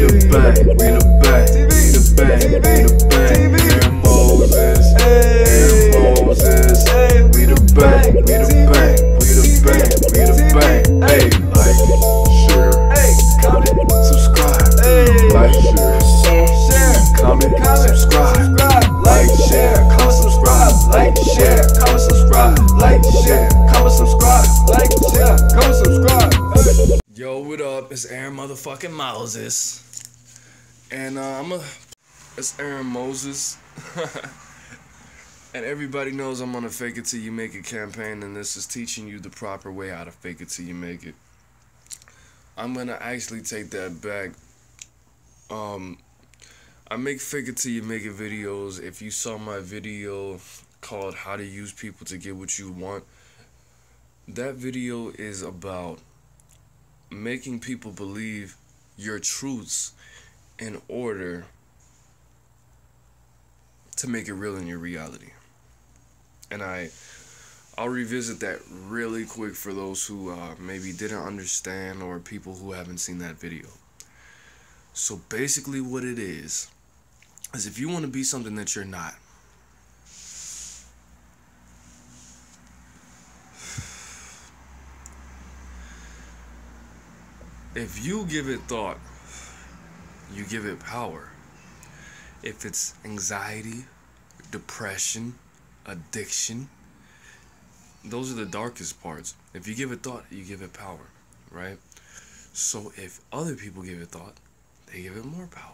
the bang, we the bang, we the bang, we the bang. AaroniMoses, AaroniMoses, we the bang, we the bang, we the bang, we the bang. Hey, like, share, comment, subscribe, like, share, comment, subscribe, like, share, comment, subscribe, like, share, comment, subscribe, like, share, comment, subscribe, like, share, comment, subscribe. Yo, what up? It's AaroniMoses, and it's AaroniMoses, and everybody knows I'm on a fake it till you make it campaign, and this is teaching you the proper way how to fake it till you make it. I'm gonna actually take that back. I make fake it till you make it videos. If you saw my video called How to Use People to Get What You Want, that video is about making people believe your truths in order to make it real in your reality. And I'll revisit that really quick for those who maybe didn't understand, or people who haven't seen that video. So basically what it is if you want to be something that you're not, if you give it thought, you give it power. If it's anxiety, depression, addiction, those are the darkest parts. If you give it thought, you give it power, right? So if other people give it thought, they give it more power.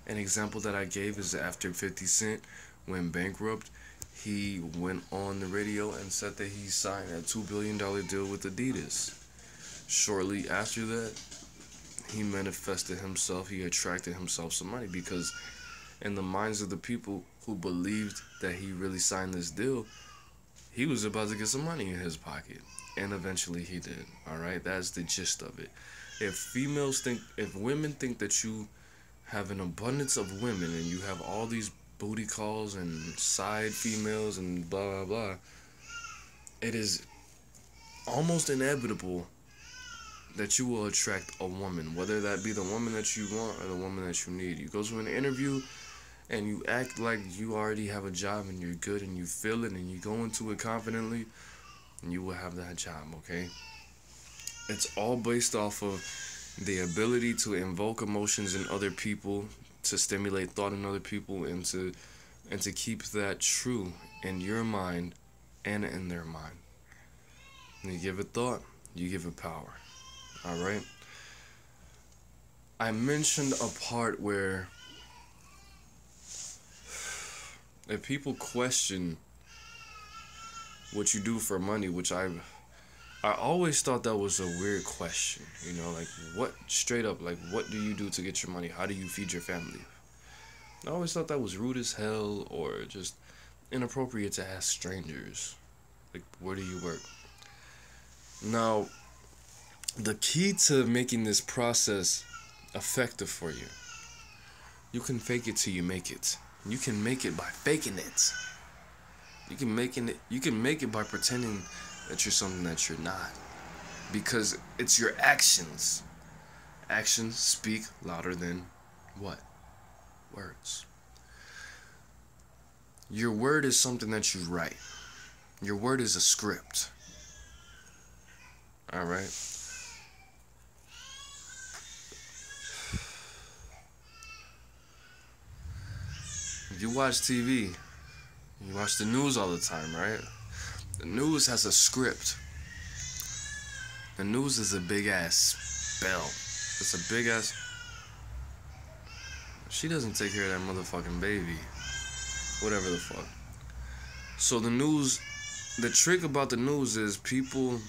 An example that I gave is after 50 Cent went bankrupt, he went on the radio and said that he signed a $2 billion deal with Adidas. Shortly after that, he manifested himself, he attracted himself some money, because in the minds of the people who believed that he really signed this deal, he was about to get some money in his pocket. And eventually he did. Alright, that's the gist of it. If women think that you have an abundance of women and you have all these booty calls and side females and blah blah blah, it is almost inevitable that you will attract a woman, whether that be the woman that you want or the woman that you need. You go to an interview and you act like you already have a job and you're good and you feel it and you go into it confidently, and you will have that job, okay? It's all based off of the ability to invoke emotions in other people, to stimulate thought in other people, and to keep that true in your mind and in their mind. And you give it thought, you give it power. Alright? I mentioned a part where if people question what you do for money, which I always thought that was a weird question, you know, like what do you do to get your money? How do you feed your family? I always thought that was rude as hell, or just inappropriate to ask strangers, like, where do you work? Now, the key to making this process effective for you, you can fake it till you make it. You can make it by faking it. You can make it by pretending that you're something that you're not, because it's your actions. Actions speak louder than what? Words. Your word is something that you write. Your word is a script. Alright? You watch TV, you watch the news all the time, right? The news has a script. The news is a big ass spell. It's a big ass. She doesn't take care of that motherfucking baby. Whatever the fuck. So the news, the trick about the news is people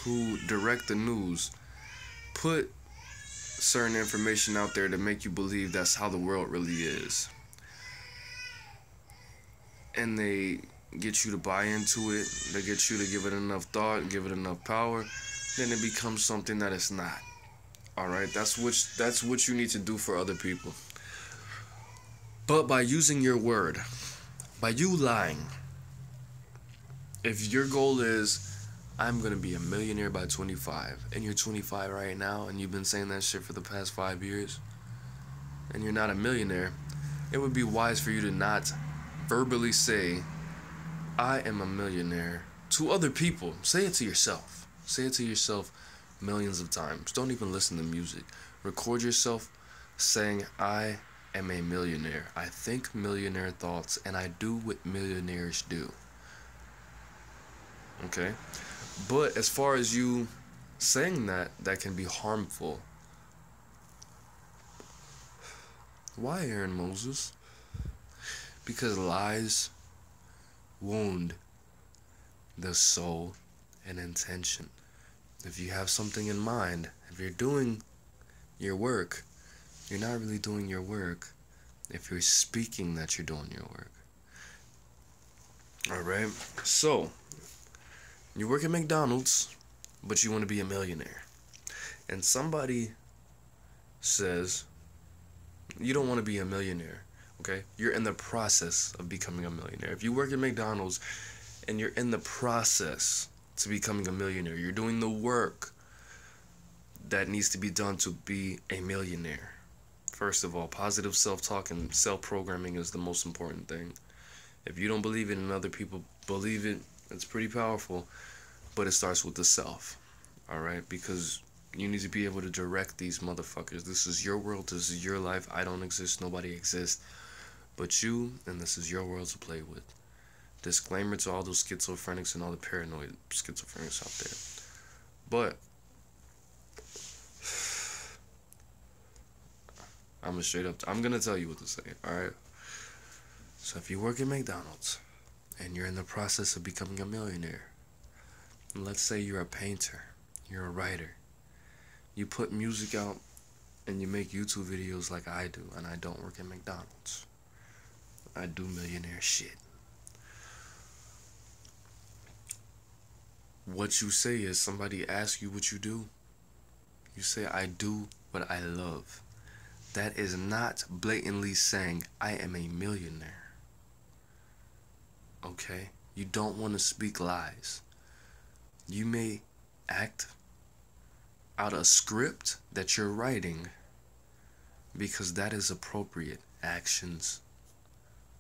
who direct the news put certain information out there to make you believe that's how the world really is. And they get you to buy into it, they get you to give it enough thought, give it enough power, then it becomes something that it's not. Alright, that's what you need to do for other people. But by using your word, by you lying, if your goal is, I'm gonna be a millionaire by 25, and you're 25 right now, and you've been saying that shit for the past 5 years, and you're not a millionaire, it would be wise for you to not verbally say, I am a millionaire to other people. Say it to yourself. Say it to yourself millions of times. Don't even listen to music. Record yourself saying, I am a millionaire. I think millionaire thoughts, and I do what millionaires do. Okay? But as far as you saying that can be harmful. Why, AaroniMoses? Because lies wound the soul and intention. If you have something in mind, if you're doing your work, you're not really doing your work if you're speaking that you're doing your work. Alright? So, you work at McDonald's, but you want to be a millionaire. And somebody says, you don't want to be a millionaire. Okay? You're in the process of becoming a millionaire. If you work at McDonald's and you're in the process to becoming a millionaire, you're doing the work that needs to be done to be a millionaire. First of all, positive self-talk and self-programming is the most important thing. If you don't believe it and other people believe it, it's pretty powerful, but it starts with the self. Alright? Because you need to be able to direct these motherfuckers. This is your world, this is your life. I don't exist, nobody exists but you, and this is your world to play with. Disclaimer to all those schizophrenics and all the paranoid schizophrenics out there. But I'm gonna tell you what to say, alright? So if you work at McDonald's and you're in the process of becoming a millionaire, and let's say you're a painter, you're a writer, you put music out and you make YouTube videos like I do, and I don't work at McDonald's. I do millionaire shit. What you say is, somebody asks you what you do, you say, I do what I love. That is not blatantly saying, I am a millionaire. Okay? You don't want to speak lies. You may act out a script that you're writing because that is appropriate. Actions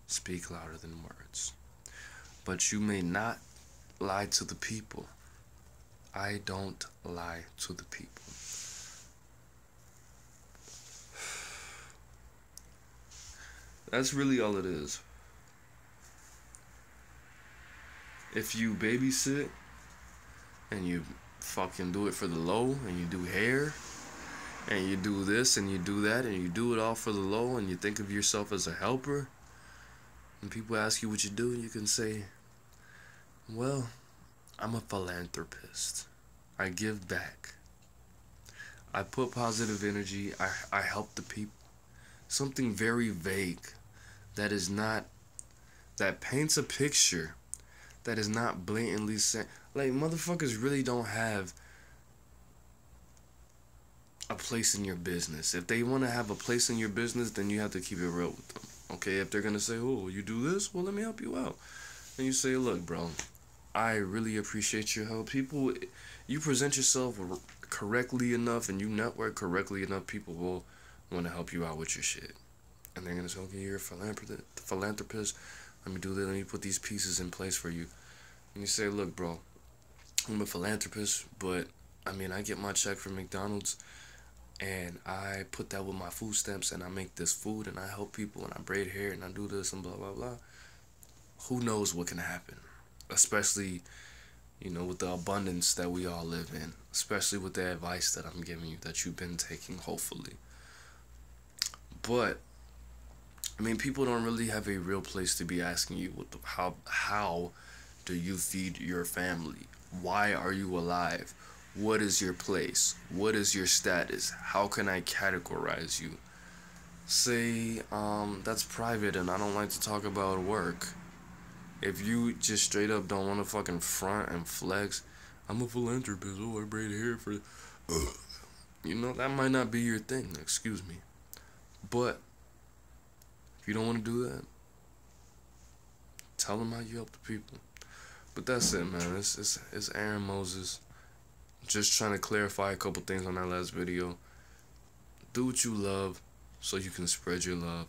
speak louder than words. But you may not lie to the people. I don't lie to the people. That's really all it is. If you babysit and you fucking do it for the low, and you do hair, and you do this and you do that, and you do it all for the low, and you think of yourself as a helper, and people ask you what you do, you can say, well, I'm a philanthropist. I give back. I put positive energy. I help the people. Something very vague that is not, that paints a picture that is not blatantly saying, like, motherfuckers really don't have a place in your business. If they want to have a place in your business, then you have to keep it real with them. Okay, if they're gonna say, oh, you do this, well, let me help you out. And you say, look, bro, I really appreciate your help. People, you present yourself correctly enough and you network correctly enough, people will want to help you out with your shit. And they're gonna say, okay, you're a philanthropist. Let me do that. Let me put these pieces in place for you. And you say, look, bro, I'm a philanthropist, but I mean, I get my check from McDonald's and I put that with my food stamps and I make this food and I help people and I braid hair and I do this and blah, blah, blah. Who knows what can happen? Especially, you know, with the abundance that we all live in. Especially with the advice that I'm giving you, that you've been taking, hopefully. But I mean, people don't really have a real place to be asking you what the, how do you feed your family? Why are you alive? What is your place? What is your status? How can I categorize you? Say, that's private and I don't like to talk about work. If you just straight up don't want to fucking front and flex, I'm a philanthropist, oh, I braid hair for, you know, that might not be your thing, excuse me. But if you don't want to do that, tell them how you help the people. But that's it, man. It's Aaron Moses. Just trying to clarify a couple things on that last video. Do what you love so you can spread your love.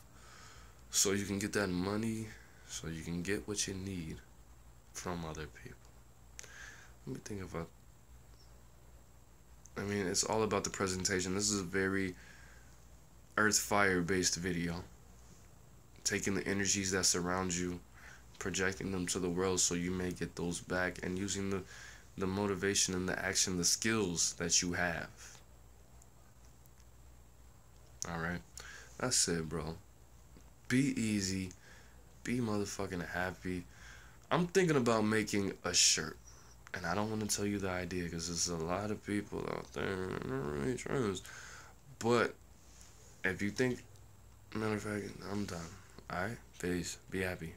So you can get that money, so you can get what you need from other people. Let me think about. I mean, it's all about the presentation. This is a very earth fire based video. Taking the energies that surround you, projecting them to the world so you may get those back, and using the motivation and the action, the skills that you have. Alright? That's it, bro. Be easy. Be motherfucking happy. I'm thinking about making a shirt. And I don't want to tell you the idea because there's a lot of people out there that are really trying this. But if you think, matter of fact, I'm done. Alright? Peace. Be happy.